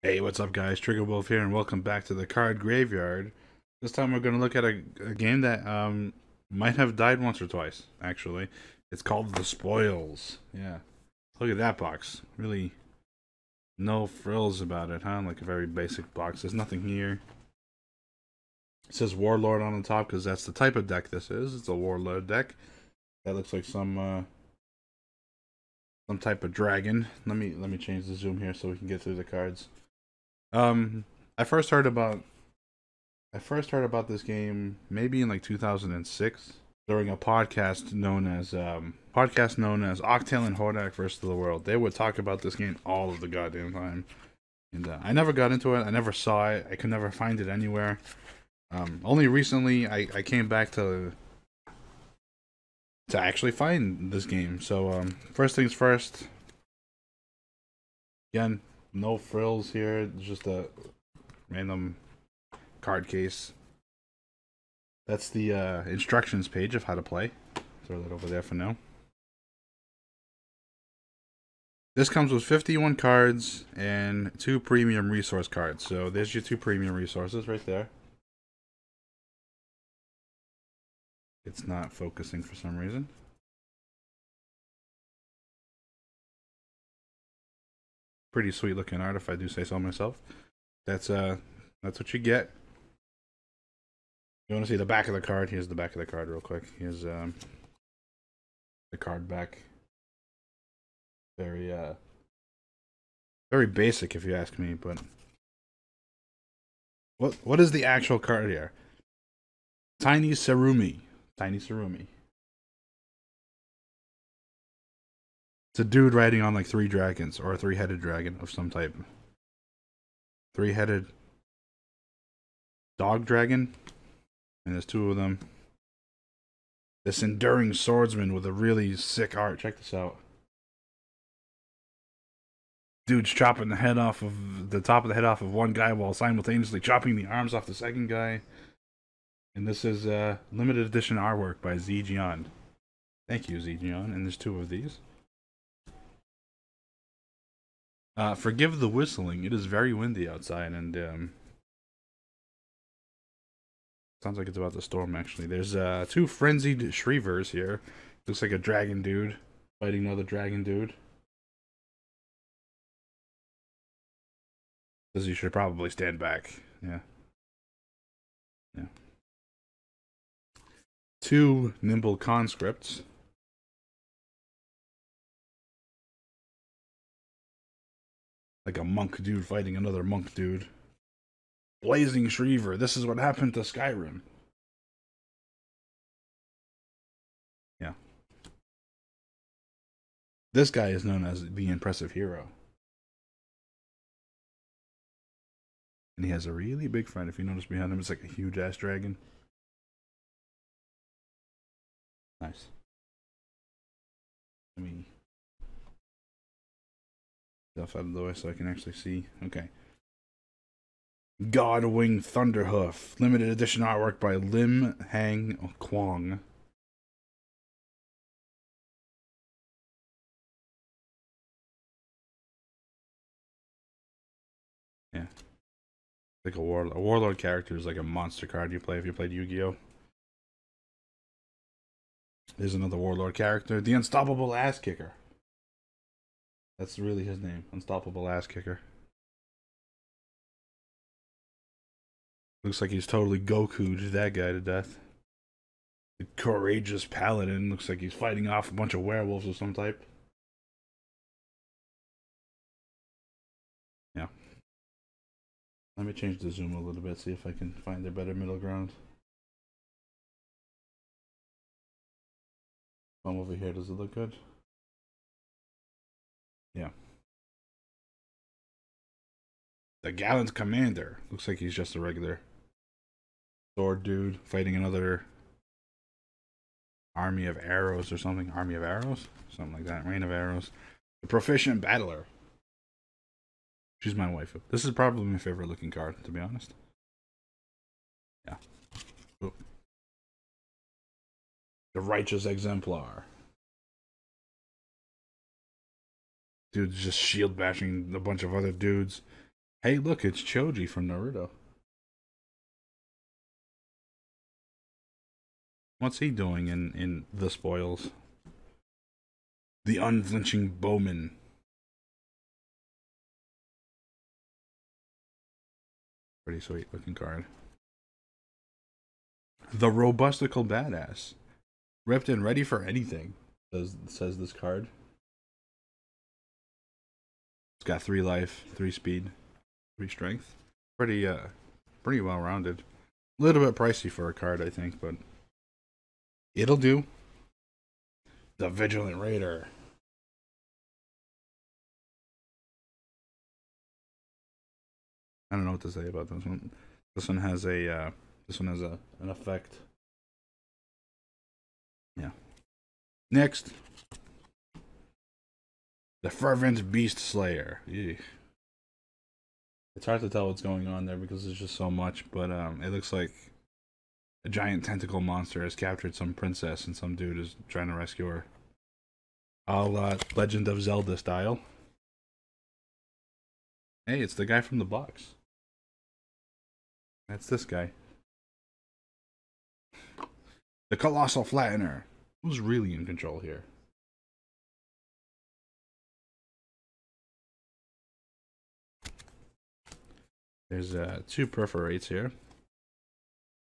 Hey, what's up, guys? Trigger Wolf here, and welcome back to the card graveyard. This time we're going to look at a game that might have died once or twice, actually. It's called The Spoils. Yeah. Look at that box. Really no frills about it, huh? Like a very basic box. There's nothing here. It says Warlord on the top because that's the type of deck this is. It's a Warlord deck. That looks like some type of dragon. Let me change the zoom here so we can get through the cards. Um, I first heard about this game maybe in like 2006 during a podcast known as Octail and Hordak versus the World. They would talk about this game all of the goddamn time, and I never got into it. I never saw it. I could never find it anywhere. Only recently I came back to actually find this game. So first things first. Again, no frills here. It's just a random card case. That's the instructions page of how to play. Throw that over there for now. This comes with 51 cards and 2 premium resource cards. So there's your 2 premium resources right there. It's not focusing for some reason. Pretty sweet looking art, if I do say so myself. That's what you get. You want to see the back of the card? Here's the back of the card real quick. Here's the card back. Very very basic if you ask me, but what is the actual card here? Tiny Sarumi. Tiny Sarumi. It's a dude riding on like 3 dragons, or a 3-headed dragon of some type. 3-headed dog dragon. And there's 2 of them. This enduring swordsman with a really sick art. Check this out. Dude's chopping the head off of the top of the head off of one guy while simultaneously chopping the arms off the second guy. And this is limited edition artwork by Zijian. Thank you, Zijian. And there's 2 of these. Forgive the whistling. It is very windy outside, and sounds like it's about to storm. Actually, there's 2 frenzied Shreevers here. Looks like a dragon dude fighting another dragon dude. Says you should probably stand back. Yeah. 2 nimble conscripts. Like a monk dude fighting another monk dude. Blazing Shreever. This is what happened to Skyrim. Yeah. This guy is known as the Impressive Hero. And he has a really big friend. If you notice behind him, it's like a huge ass dragon. Nice. Let me stuff out of the way so I can actually see. Okay. Godwing Thunderhoof. Limited edition artwork by Lim Hang Kwong. Yeah. Like a warlord character is like a monster card you play if you played Yu-Gi-Oh! There's another warlord character. The Unstoppable Ass Kicker. That's really his name. Unstoppable Ass Kicker. Looks like he's totally Goku'd that guy to death. The Courageous Paladin. Looks like he's fighting off a bunch of werewolves of some type. Yeah. Let me change the zoom a little bit, see if I can find a better middle ground. Come over here, does it look good? Yeah. The Gallant Commander. Looks like he's just a regular sword dude fighting another army of arrows or something. Army of arrows? Something like that. Rain of arrows. The Proficient Battler. She's my waifu. This is probably my favorite looking card, to be honest. Yeah. Ooh. The Righteous Exemplar. Dude's just shield bashing a bunch of other dudes. Hey, look, it's Choji from Naruto. What's he doing in the spoils? The unflinching bowman. Pretty sweet looking card. The robustical badass. Ripped and ready for anything, says this card. It's got 3 life, 3 speed, 3 strength. Pretty well rounded. A little bit pricey for a card, I think, but it'll do. The Vigilant Raider. I don't know what to say about this one. This one has an effect. Yeah. Next, the Fervent Beast Slayer. Eugh. It's hard to tell what's going on there because there's just so much, but it looks like a giant tentacle monster has captured some princess and some dude is trying to rescue her. All Legend of Zelda style. Hey, it's the guy from the box. That's this guy. The Colossal Flattener. Who's really in control here? There's 2 perforates here.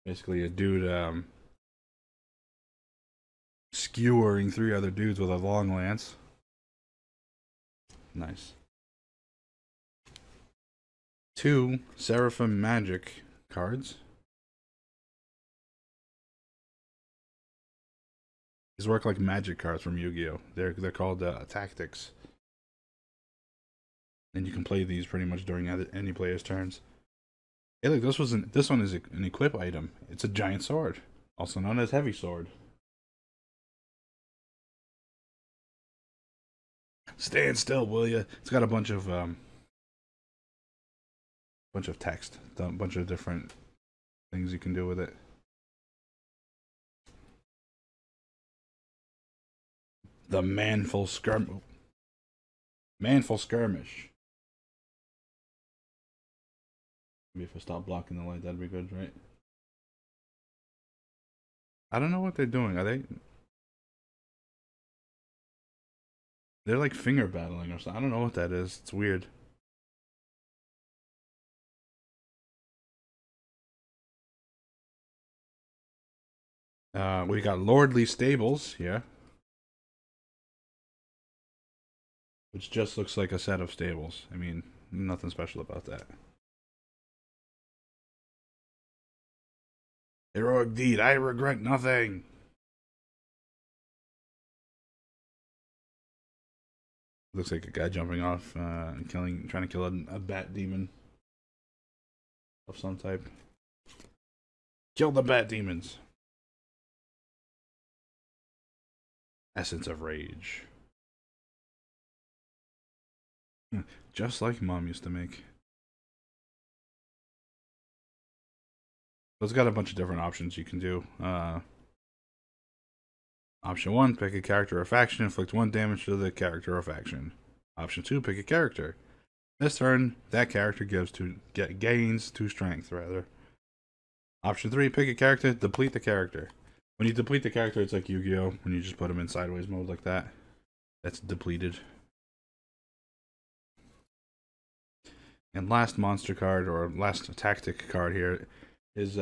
Basically a dude skewering 3 other dudes with a long lance. Nice. 2 Seraphim Magic cards. These work like magic cards from Yu-Gi-Oh! They're called tactics. And you can play these pretty much during any player's turns. Hey, look, this one is an equip item. It's a giant sword, also known as heavy sword. Stand still, will ya? It's got a bunch of text, a bunch of different things you can do with it. The Manful Skirmish. Maybe if I stop blocking the light, that'd be good, right? I don't know what they're doing. They're like finger battling or something. I don't know what that is. It's weird. We got Lordly Stables here, which just looks like a set of stables. I mean, nothing special about that. Heroic deed, I regret nothing. Looks like a guy jumping off and trying to kill a bat demon of some type. Kill the bat demons. Essence of Rage. Just like Mom used to make. So it's got a bunch of different options you can do. Option 1, pick a character or faction, inflict 1 damage to the character or faction. Option 2, pick a character. This turn, that character gains 2 strength, rather. Option 3, pick a character, deplete the character. When you deplete the character, it's like Yu-Gi-Oh! When you just put them in sideways mode like that. That's depleted. And last monster card, or last tactic card here, is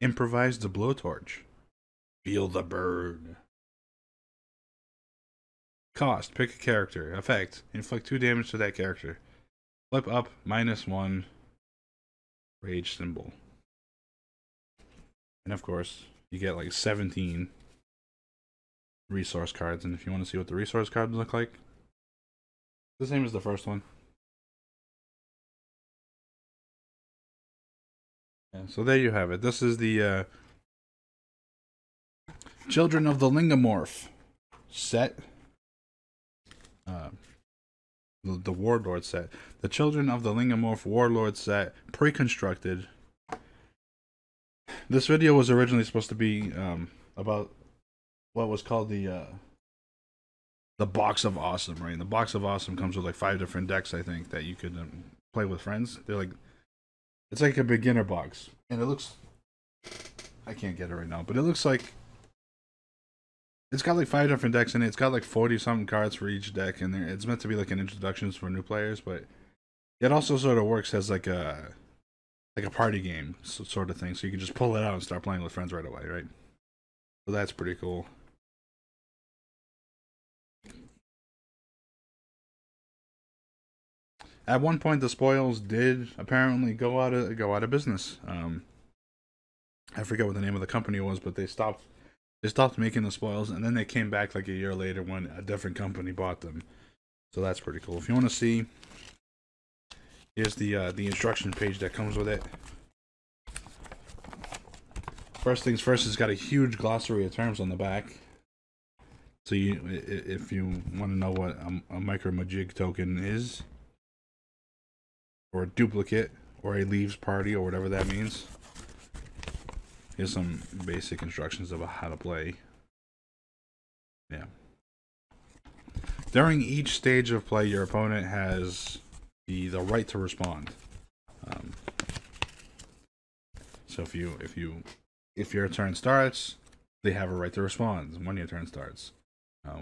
Improvise the Blowtorch. Feel the burn. Cost, pick a character. Effect, inflict 2 damage to that character. Flip up, -1 rage symbol. And of course, you get like 17 resource cards. And if you want to see what the resource cards look like, the same as the first one. Yeah, so there you have it. This is the Children of the Lingamorph set. The Warlord set. The Children of the Lingamorph Warlord set, pre-constructed. This video was originally supposed to be about what was called the the box of awesome, right? And the box of awesome comes with like 5 different decks, I think, that you could play with friends. They're like, it's like a beginner box, and it looks, I can't get it right now, but it looks like it's got like 5 different decks in it. It's got like 40 something cards for each deck, and it's meant to be like an introduction for new players, but it also sort of works as like a party game sort of thing. So you can just pull it out and start playing with friends right away, right? So that's pretty cool. At one point, the spoils did apparently go out of business. I forget what the name of the company was, but they stopped making the spoils, and then they came back like a year later when a different company bought them. So that's pretty cool. If you want to see, here's the instruction page that comes with it. First things first, it's got a huge glossary of terms on the back. So if you want to know what a micro majig token is, or a duplicate, or a leaves party, or whatever that means, here's some basic instructions about how to play. Yeah. During each stage of play, your opponent has the right to respond. So if your turn starts, they have a right to respond when your turn starts.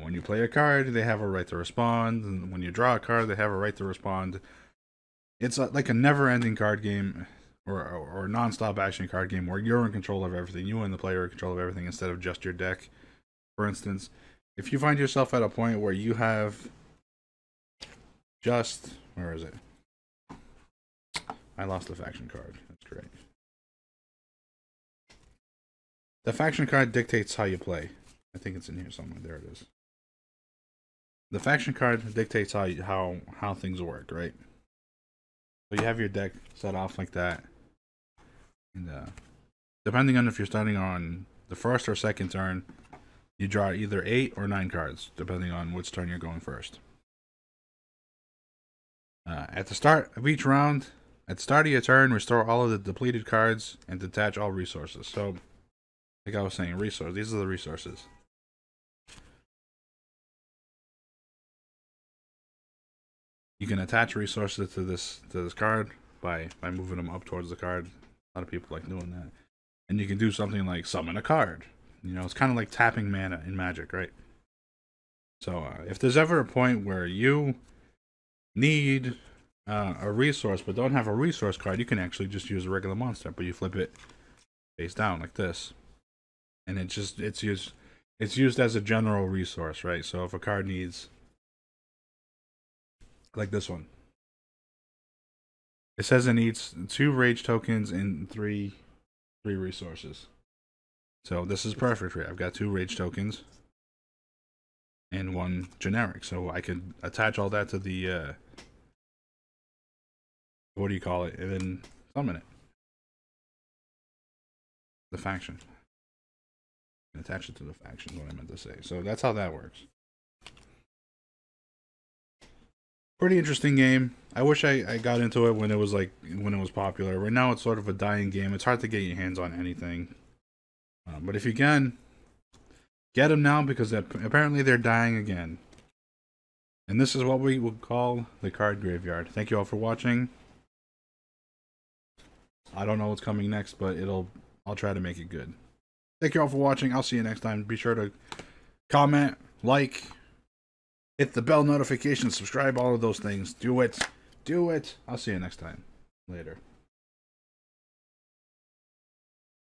When you play a card, they have a right to respond, and when you draw a card, they have a right to respond. It's like a never-ending card game, or a non-stop action card game where you're in control of everything. You and the player are in control of everything instead of just your deck. For instance, if you find yourself at a point where you have just... where is it? I lost the faction card. That's great. The faction card dictates how you play. I think it's in here somewhere. There it is. The faction card dictates how things work, right? So you have your deck set off like that, and depending on if you're starting on the first or second turn, you draw either 8 or 9 cards, depending on which turn you're going first. At the start of each round, at the start of your turn, restore all of the depleted cards and detach all resources. So, like I was saying, these are the resources. You can attach resources to this card by moving them up towards the card. A lot of people like doing that. And you can do something like summon a card. You know, it's kind of like tapping mana in Magic, right? So if there's ever a point where you need a resource but don't have a resource card, you can actually just use a regular monster, but you flip it face down like this, and it's used as a general resource, right? So if a card needs, like this one, it says it needs 2 rage tokens and 3 resources. So this is perfect for it. I've got 2 rage tokens and 1 generic, so I could attach all that to the what do you call it, and then summon it. The faction. And attach it to the faction is what I meant to say. So that's how that works. Pretty interesting game. I wish I got into it when it was popular. Right now it's sort of a dying game. It's hard to get your hands on anything. But if you can, get them now, because apparently they're dying again. And this is what we would call the card graveyard. Thank you all for watching. I don't know what's coming next, but I'll try to make it good. Thank you all for watching. I'll see you next time. Be sure to comment, like, hit the bell notification, subscribe, all of those things. Do it. Do it. I'll see you next time. Later.